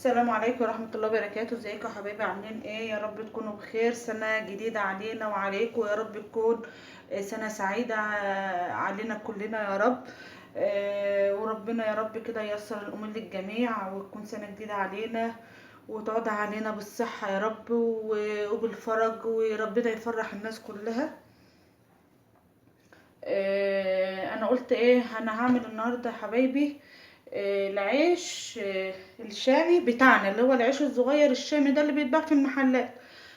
السلام عليكم ورحمة الله وبركاته. ازيكم يا حبايبي؟ عاملين ايه؟ يا رب تكونوا بخير. سنة جديدة علينا وعليكم، يا رب تكون سنة سعيدة علينا كلنا يا رب. وربنا يا رب كده ييسر الأمور للجميع، وتكون سنة جديدة علينا وتقعد علينا بالصحة يا رب وبالفرج، وربنا يفرح الناس كلها. انا قلت ايه انا هعمل النهارده يا حبايبي. العيش الشامي بتاعنا، اللي هو العيش الصغير الشامي ده اللي بيتباع في المحلات.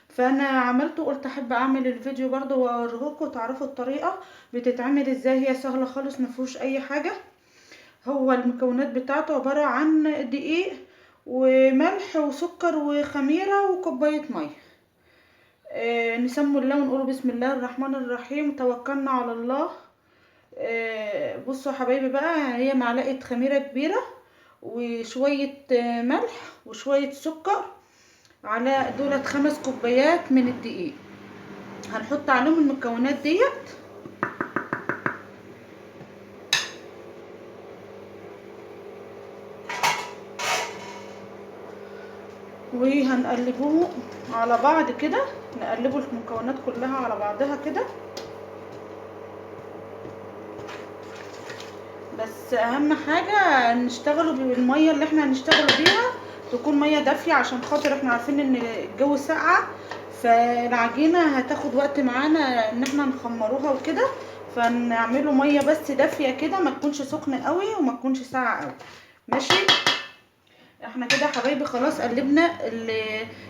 فانا عملته، قلت احب اعمل الفيديو برضه واوريكم تعرفوا الطريقه بتتعمل ازاي. هي سهله خالص، مفيهوش اي حاجه. هو المكونات بتاعته عباره عن دقيق وملح وسكر وخميره وكوبايه ميه. نسمي الله ونقول بسم الله الرحمن الرحيم، توكلنا على الله. بصوا يا حبايبي بقى، هي معلقه خميره كبيره وشويه ملح وشويه سكر، على دولت 5 كوبايات من الدقيق. هنحط عليهم المكونات ديت وهنقلبوه على بعض كده. نقلبوا المكونات كلها على بعضها كده. بس اهم حاجه نشتغلوا بالميه اللي احنا هنشتغلوا بيها تكون ميه دافيه، عشان خاطر احنا عارفين ان الجو ساقعه، فالعجينه هتاخد وقت معانا ان احنا نخمروها وكده. فنعمله ميه بس دافيه كده، ما تكونش سخنه قوي وما تكونش ساقعه قوي. ماشي. احنا كده يا حبايبي خلاص قلبنا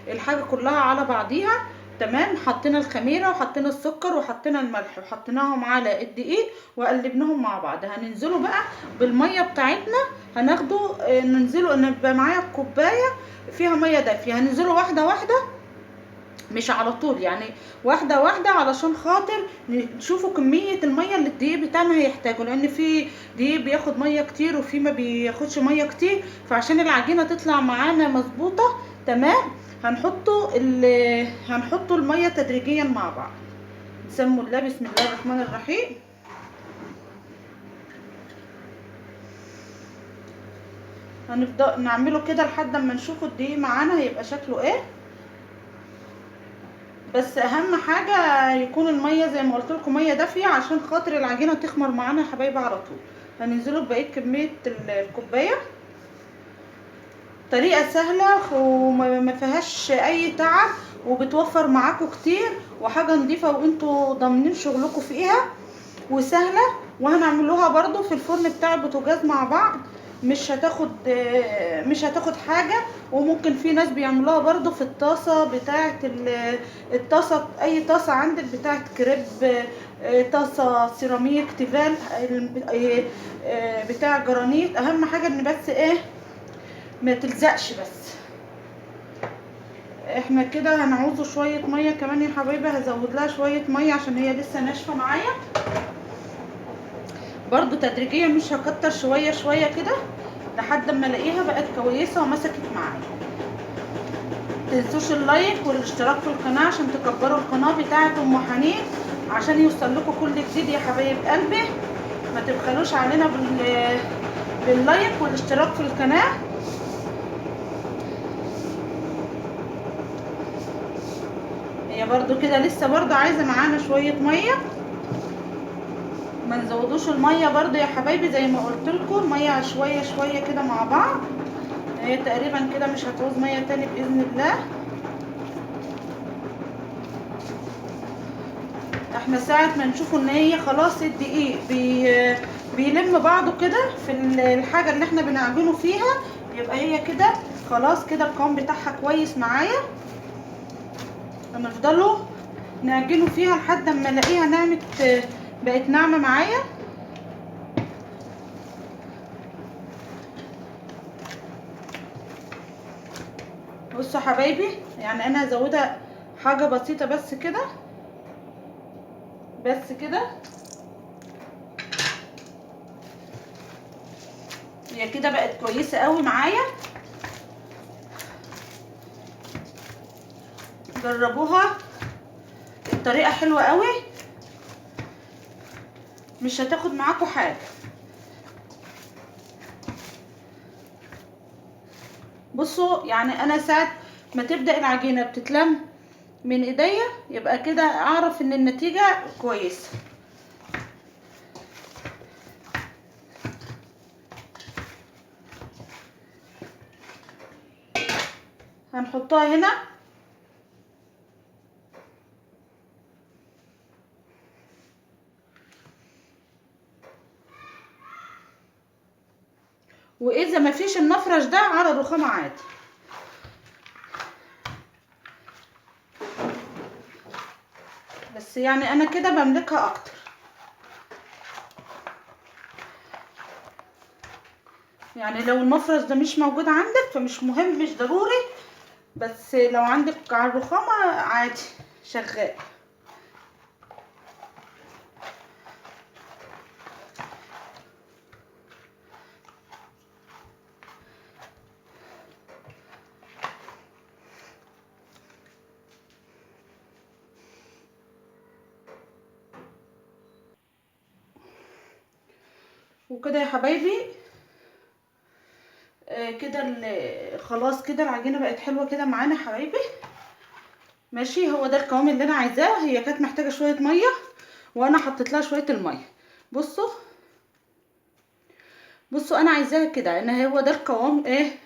الحاجه كلها على بعضيها تمام. حطينا الخميره وحطينا السكر وحطينا الملح وحطيناهم على الدقيق وقلبناهم مع بعض. هننزله بقى بالميه بتاعتنا. هناخده ننزله ان يبقى معايا كوبايه فيها ميه دافيه. هننزله واحده واحده، مش على طول يعني، واحده واحده، علشان خاطر نشوفوا كميه الميه اللي الدقيق بتاعنا هيحتاجه، لان في دقيق بياخد ميه كتير وفي ما بياخدش ميه كتير. فعشان العجينه تطلع معانا مظبوطه تمام هنحطوا الميه تدريجيا مع بعض. نسموا الله بسم الله الرحمن الرحيم. هنفضل نعمله كده لحد ما نشوف الدقيق معانا هيبقى شكله ايه. بس اهم حاجه يكون الميه زي ما قلت لكم ميه دافيه، عشان خاطر العجينه تخمر معانا يا حبايبي على طول. هننزله ببقيه كميه الكوبايه. طريقه سهله وما فيهاش اي تعب، وبتوفر معاكم كتير، وحاجه نظيفه وانتوا ضامنين شغلكم فيها وسهله. وهنعملوها برضو في الفرن بتاع البوتاجاز مع بعض، مش هتاخد حاجه. وممكن في ناس بيعملوها برضو في الطاسه بتاعه الطاسه، اي طاسه عندك بتاعه كريب، طاسه سيراميك تيفال، بتاع جرانيت. اهم حاجه ان بس ايه ما تلزقش. بس احنا كده هنعوزه شويه ميه كمان يا حبايبي. هزود لها شويه ميه عشان هي لسه ناشفه معايا برضو تدريجيا، مش هكتر، شويه شويه كده لحد ما الاقيها بقت كويسه ومسكت معايا. متنسوش اللايك والاشتراك في القناه عشان تكبروا القناه بتاعه ام حنين، عشان يوصل لكم كل جديد يا حبايب قلبي. ما تبخلوش علينا باللايك والاشتراك في القناه. هي برضو كده لسه برضو عايزه معانا شويه ميه. ما نزودوش الميه برضو يا حبايبي، زي ما قلت لكم الميه شويه شويه كده مع بعض. هي تقريبا كده مش هتعوز ميه تاني باذن الله. احنا ساعه ما نشوفوا ان هي خلاص الدقيق بيلم بعضه كده في الحاجه اللي احنا بنعجنه فيها، يبقى هي كده خلاص كده القوام بتاعها كويس معايا. هنفضلوا نعجنه فيها لحد اما الاقيها بقت ناعمه معايا. بصوا يا حبايبي، يعني انا هزودها حاجه بسيطه بس كده، بس كده. هي كده بقت كويسه قوي معايا. جربوها، الطريقه حلوه قوي، مش هتاخد معاكم حاجه. بصوا يعني انا ساعة ما تبدأ العجينة بتتلم من ايديا يبقى كده اعرف ان النتيجة كويسة. هنحطها هنا واذا ما فيش المفرش ده على الرخام عادي. بس يعني انا كده بملكها اكتر. يعني لو المفرش ده مش موجود عندك فمش مهم، مش ضروري، بس لو عندك على الرخامة عادي شغال. وكده يا حبايبي كده خلاص كده العجينة بقت حلوة كده معانا يا حبايبي. ماشي، هو ده القوام اللي انا عايزاه. هي كانت محتاجة شوية مية وانا حطيت لها شوية المية. بصوا بصوا انا عايزاها كده، ان هو ده القوام ايه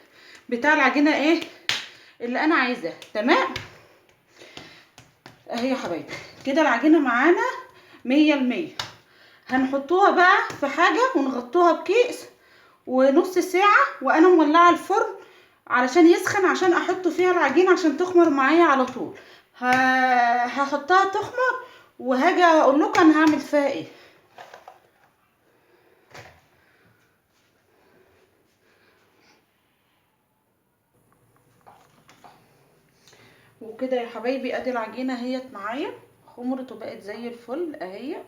بتاع العجينة ايه اللي انا عايزاه. تمام اهي يا حبايبي كده العجينة معانا 100%. هنحطوها بقى في حاجة ونغطوها بكيس ونص ساعة، وانا مولعة الفرن علشان يسخن، عشان احط فيها العجينة عشان تخمر معايا على طول. هحطها تخمر وهاجي اقول لكم انا هعمل فيها ايه. وكده يا حبايبي ادي العجينة اهيت معايا خمرت وبقت زي الفل اهي.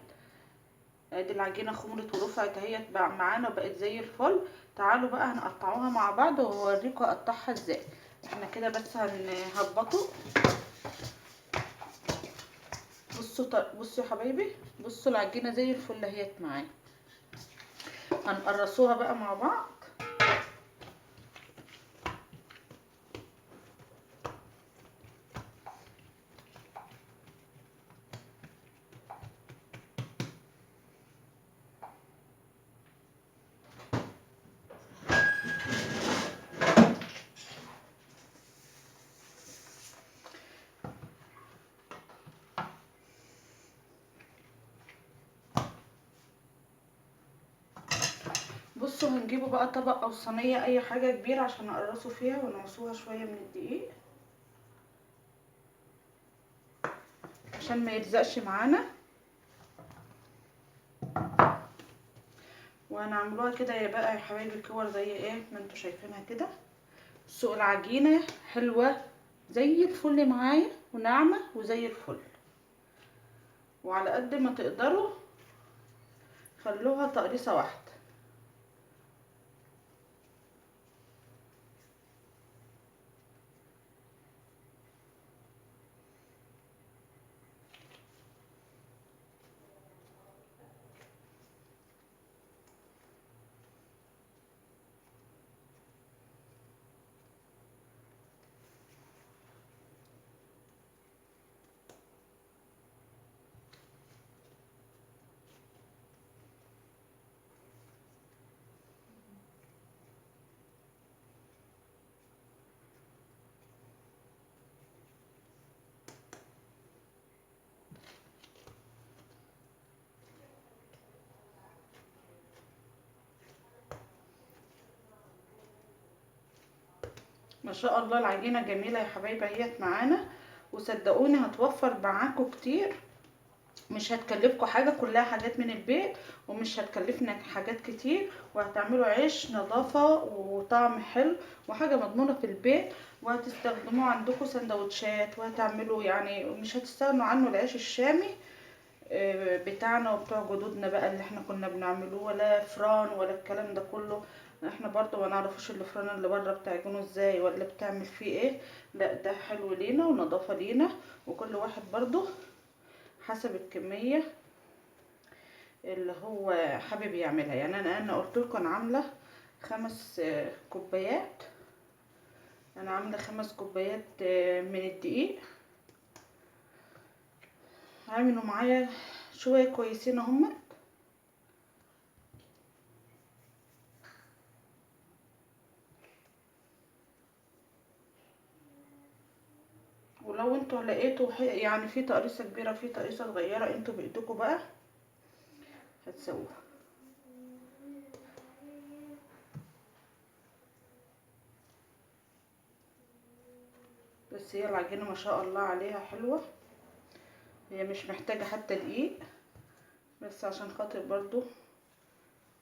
ادي العجينة خمرت ورفعت اهيت بقى معانا وبقت زي الفل. تعالوا بقى هنقطعوها مع بعض وهوريكم اقطعها ازاي. احنا كده بس هنهبطه. بصوا يا حبايبي، بصوا العجينة زي الفل اهيت معايا. هنقرصوها بقى مع بعض. بصوا هنجيبوا بقى طبق او صينيه اي حاجه كبيره عشان نقرصوا فيها ونعصوها شويه من الدقيق عشان ما يلزقش معانا. وهنعملوها كده يا بقى يا حبايبي كور زي ايه ما انتوا شايفينها كده. بصوا العجينه حلوه زي الفل معايا وناعمه وزي الفل. وعلى قد ما تقدروا خلوها تقريصه واحده. ما شاء الله العجينه جميله يا حبايبي اهيت معانا. وصدقوني هتوفر معاكم كتير، مش هتكلفكوا حاجة، كلها حاجات من البيت ومش هتكلفنا حاجات كتير. وهتعملوا عيش نظافة وطعم حلو وحاجة مضمونة في البيت. وهتستخدموه عندكم سندوتشات وهتعملوا يعني مش هتستغنوا عنه. العيش الشامي بتاعنا وبتوع جدودنا بقى اللي احنا كنا بنعملوه، ولا فران ولا الكلام ده كله. احنا برضو ما نعرفوش الفران اللي بره بتعجنه ازاي ولا بتعمل فيه ايه. لا ده حلو لينا ونظافة لينا. وكل واحد برضو حسب الكمية اللي هو حابب يعملها. يعني انا قلت لكم انا عامله 5 كوبايات انا عامله 5 كوبايات من الدقيق، عملوا معايا شويه كويسين اهم. ولو انتوا لقيتوا يعني في تقريصه كبيره في تقريصه صغيره، انتوا بايدكم بقى هتسووها. بس هي العجينه ما شاء الله عليها حلوه، هي مش محتاجه حتى دقيق، بس عشان خاطر برضو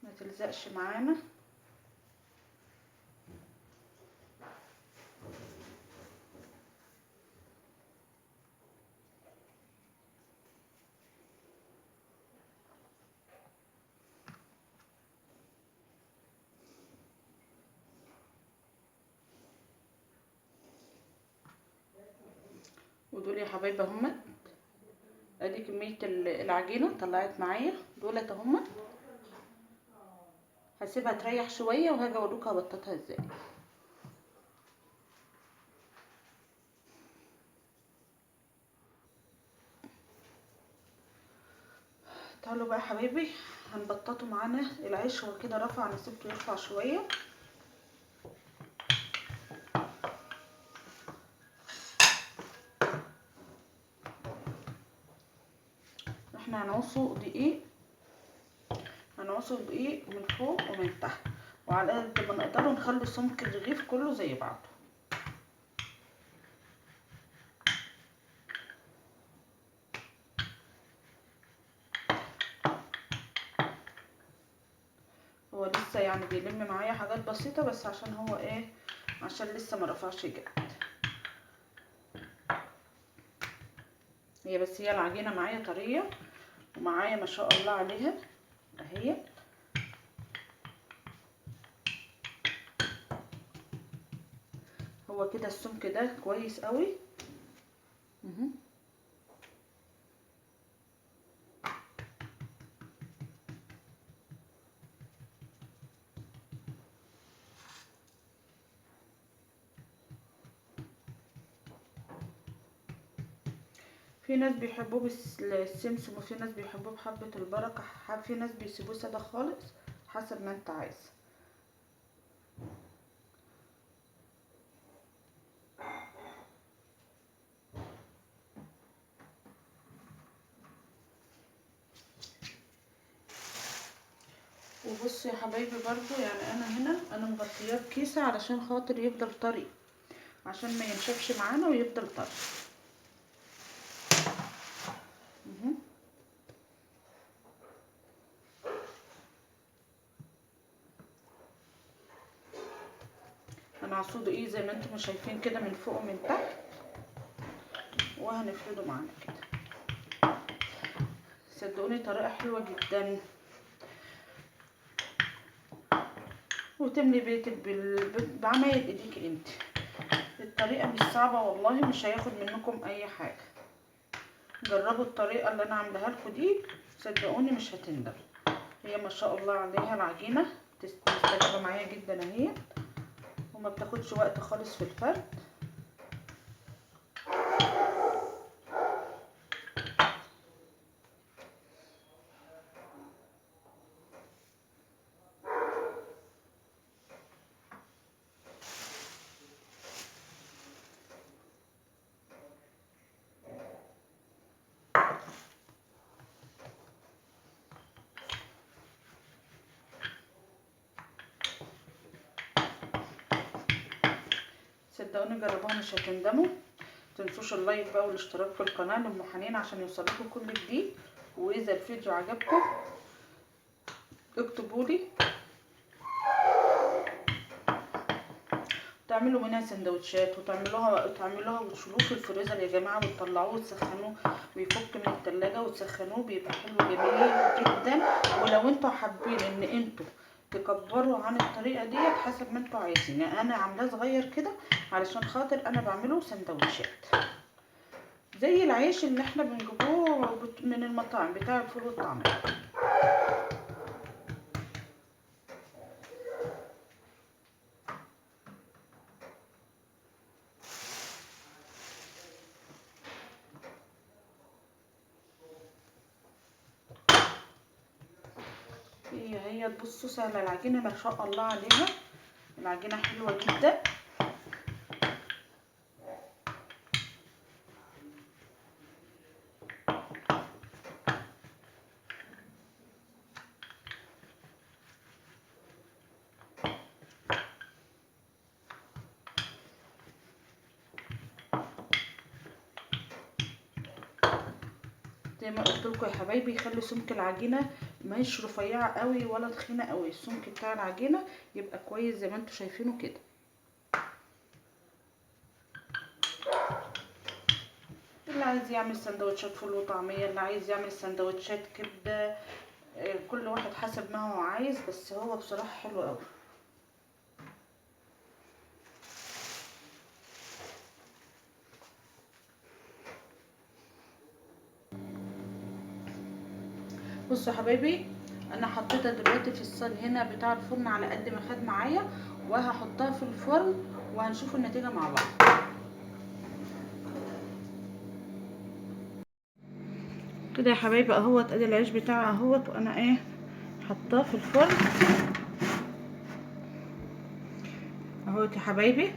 ما تلزقش معانا. ودول يا حبايبي هما ادي كميه العجينه طلعت معايا دولت هما. هسيبها تريح شويه وهاجي اوريكم هبططها ازاي. تعالوا بقى يا حبايبي هنبططه معانا. العيش هو كده رفع، انا سيبته يرفع شويه. احنا هنعصه دقيق، هنعصر دقيق من فوق ومن تحت، وعلى قد ما نقدر نخلي سمك الرغيف كله زي بعضه. هو لسه يعني بيلم معايا حاجات بسيطة، بس عشان هو ايه، عشان لسه ما رفعش جامد. هي بس هي العجينة معايا طرية ومعايا ما شاء الله عليها اهي. هو كده السمك ده كويس قوي. في ناس بيحبوه بالسمسم، وفي ناس بيحبوه بحبة البركة، في ناس بيسيبوه سادة خالص، حسب ما انت عايز. وبصوا يا حبايبي برضو يعني انا هنا انا مغطياه بكيسة علشان خاطر يفضل طري، عشان ما ينشفش معانا ويفضل طري. هنعصره دقيق زي ما انتم شايفين كده من فوق ومن تحت، وهنفرده معانا كده. صدقوني طريقة حلوة جدا، وتملي بيتك بعمايل ايديك انت. الطريقة مش صعبة والله، مش هياخد منكم اي حاجة. جربوا الطريقة اللي انا عاملاها لكم دي، صدقوني مش هتندموا. هي ما شاء الله عليها العجينة مستجابة معايا جدا اهي، وما بتاخدش وقت خالص في الفرد. صدقوني جربوها مش هتندموا. متنسوش اللايك بقى والاشتراك في القناة لأم حنين عشان يوصلكوا كل جديد. واذا الفيديو عجبكم اكتبولي، تعملوا منها سندوتشات وتعملوها وتشيلوه في الفريزر يا جماعه، وتطلعوه وتسخنوه ويفك من التلاجة وتسخنوه، بيبقى حلو جميل جدا. ولو انتوا حابين ان انتوا تكبروا عن الطريقه ديت حسب ما انتوا عايزين، يعني انا عاملاه صغير كده علشان خاطر انا بعمله سندوتشات زي العيش اللي احنا بنجيبوه من المطاعم بتاع الفول والطعميه. اهي. تبصوا سهله العجينه ما شاء الله عليها، العجينه حلوه جدا. زي ما قلت لكم يا حبايبي، خلوا سمك العجينه مش رفيعه قوي ولا تخينه قوي، السمك بتاع العجينه يبقى كويس زي ما انتم شايفينه كده. اللي عايز يعمل سندوتشات فول وطعميه، اللي عايز يعمل سندوتشات كبده، كل واحد حسب ما هو عايز، بس هو بصراحه حلو قوي. بصوا يا حبايبي، انا حطيتها دلوقتي في الصاج هنا بتاع الفرن على قد ما خد معايا، وهحطها في الفرن وهنشوف النتيجه مع بعض. كده يا حبايبي اهوت، ادي العيش بتاعي اهوت، وانا ايه حطاه في الفرن اهوت يا حبايبي.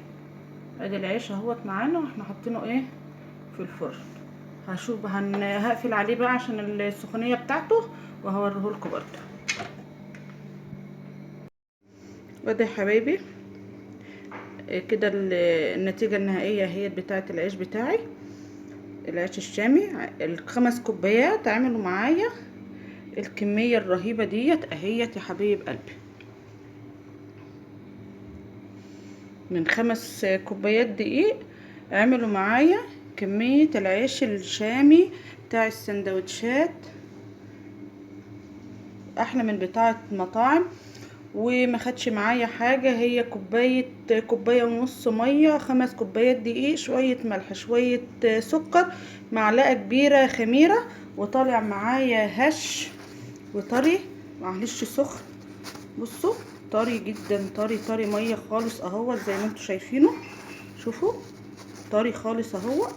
ادي العيش اهوت معانا، واحنا حاطينه ايه في الفرن. هشوف هقفل عليه بقى عشان السخونيه بتاعته، وهوريه لكم برده. وده يا حبايبي كده النتيجه النهائيه هي بتاعه العيش بتاعي، العيش الشامي. ال5 كوبايات عملوا معايا الكميه الرهيبه ديت اهيت يا حبايب قلبي. من 5 كوبايات دقيق عملوا معايا كميه العيش الشامي بتاع السندوتشات، احلى من بتاعه مطاعم. وما خدش معايا حاجه، هي كوبايه ونص ميه، 5 كوبايات دقيق، شويه ملح، شويه سكر، معلقه كبيره خميره، وطالع معايا هش وطري، معلش سخن. بصوا طري جدا، طري ميه خالص اهوت زي ما انتم شايفينه. شوفوا طري خالص اهوت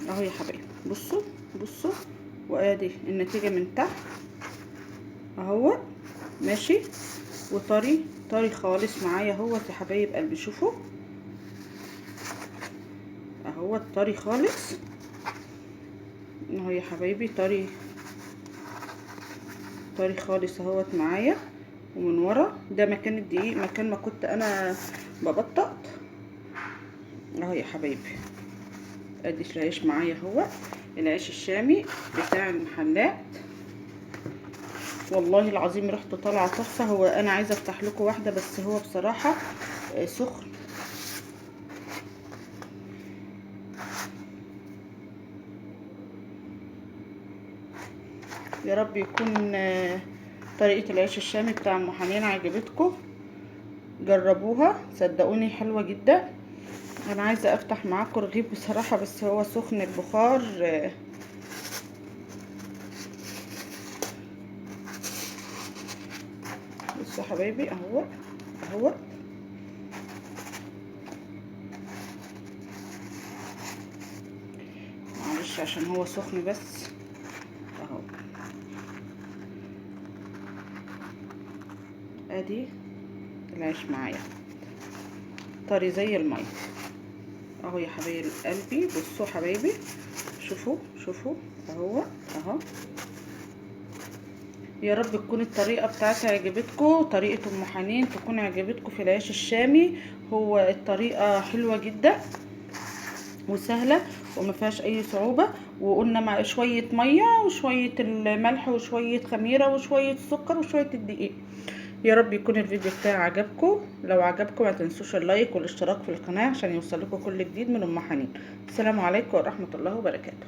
اهو يا حبايبي. بصوا وادي النتيجه من تحت اهو ماشي، وطري خالص معايا اهوت يا حبايب قلبي. شوفوا اهو طري خالص اهو يا حبايبي، طري خالص اهوت معايا. ومن ورا ده مكان الدقيق، مكان ما كنت انا ببطط اهو يا حبايبي. ادي العيش معايا اهو، العيش الشامي بتاع المحلات، والله العظيم ريحته طالعه تحفه. هو انا عايزه افتح لكم واحده، بس هو بصراحه سخن. يا رب يكون طريقه العيش الشامي بتاع ام حنين عجبتكم، جربوها صدقوني حلوه جدا. انا عايزه افتح معاكم رغيف بصراحه، بس هو سخن البخار. بصوا يا حبايبي اهو معلش عشان هو سخن بس اهو. ادي العيش معايا طري زي الميه اهو يا حبايب قلبي. بصوا حبايبي، شوفوا اهو. يا رب تكون الطريقه بتاعتي عجبتكم، طريقه ام حنين تكون عجبتكم في العيش الشامي. هو الطريقه حلوه جدا وسهله وما فيهاش اي صعوبه، وقلنا مع شويه ميه وشويه الملح وشويه خميره وشويه سكر وشويه الدقيق. يا رب يكون الفيديو بتاعي عجبكم، لو عجبكم ما تنسوش اللايك والاشتراك في القناه عشان يوصلكم كل جديد من ام حنين. السلام عليكم ورحمه الله وبركاته.